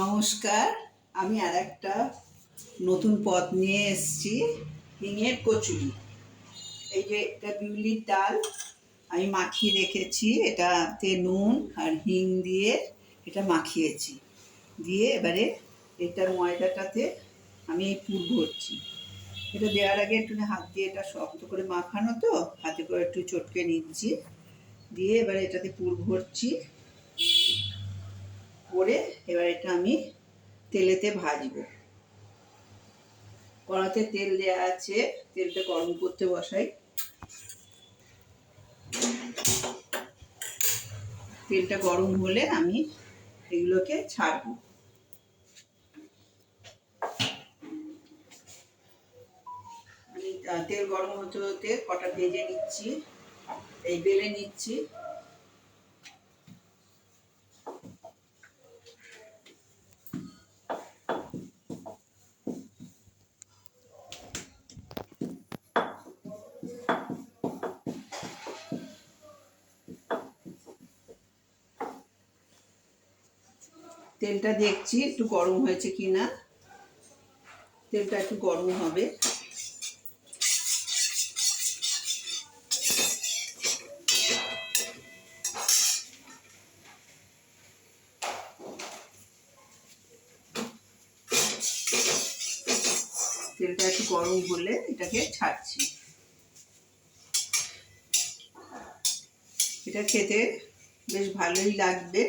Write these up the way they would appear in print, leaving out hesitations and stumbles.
নমস্কার। আমি আর একটা নতুন পদ নিয়ে এসেছি, হিঙের কচুরি। এই যে এটা বিউলির ডাল আমি মাখিয়ে রেখেছি, এটাতে নুন আর হিং দিয়ে এটা মাখিয়েছি। দিয়ে এবারে এটার ময়দাটাতে আমি এই পুর ভরছি। এটা দেওয়ার আগে একটু হাত দিয়ে এটা শক্ত করে মাখানো, তো হাতে করে একটু চটকে নিচ্ছি। দিয়ে এবারে এটাতে পুর ভরছি, করে এবার এটা আমি তেলেতে ভাজবো। কড়াতে তেল দেওয়া আছে, তেলটা গরম করতে বসাই। তেলটা গরম হলে আমি এগুলোকে ছাড়বো। তেল গরম হতে হতে কটা ভেজে নিচ্ছি, এই বেলে নিচ্ছি। তেলটা দেখছি একটু গরম হয়েছে কিনা, তেলটা একটু গরম হবে। তেলটা একটু গরম হলে এটাকে ছাড়ছি। এটা খেতে বেশ ভালোই লাগবে।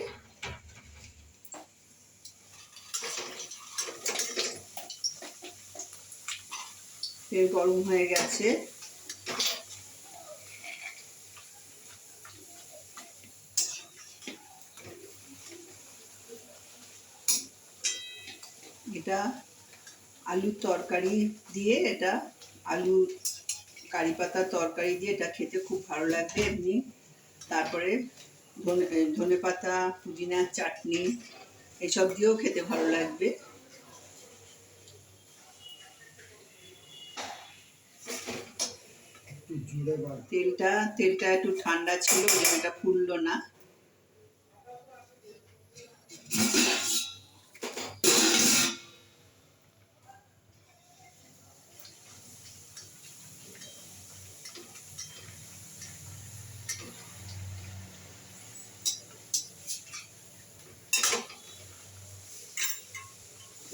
তেল গরম হয়ে গেছে। এটা আলুর তরকারি দিয়ে, এটা আলু কারি পাতার তরকারি দিয়ে এটা খেতে খুব ভালো লাগবে এমনি। তারপরে ধনে পাতা, পুদিনার চাটনি এসব দিয়েও খেতে ভালো লাগবে। তেলটা একটু ঠান্ডা ছিল, এটা ফুললো না।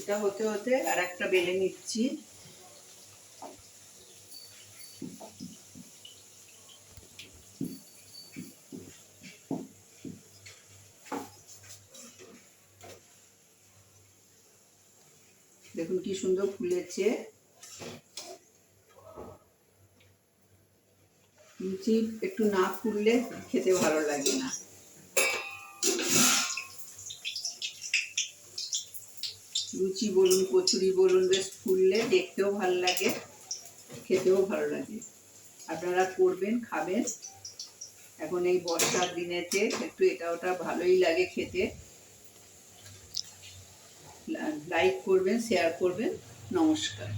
এটা হতে হতে আর একটা বেলে নিচ্ছি। দেখুন কি সুন্দর ফুলেছে। লুচি একটু না ফুললে খেতে ভালো লাগে না। লুচি বলুন, কচুরি বলুন, বেশ ফুললে দেখতেও ভালো লাগে, খেতেও ভালো লাগে। আপনারা করবেন, খাবেন। এখন এই বর্ষার দিনেতে একটু এটা ওটা ভালোই লাগে খেতে। লাইক করবেন, শেয়ার করবেন। নমস্কার।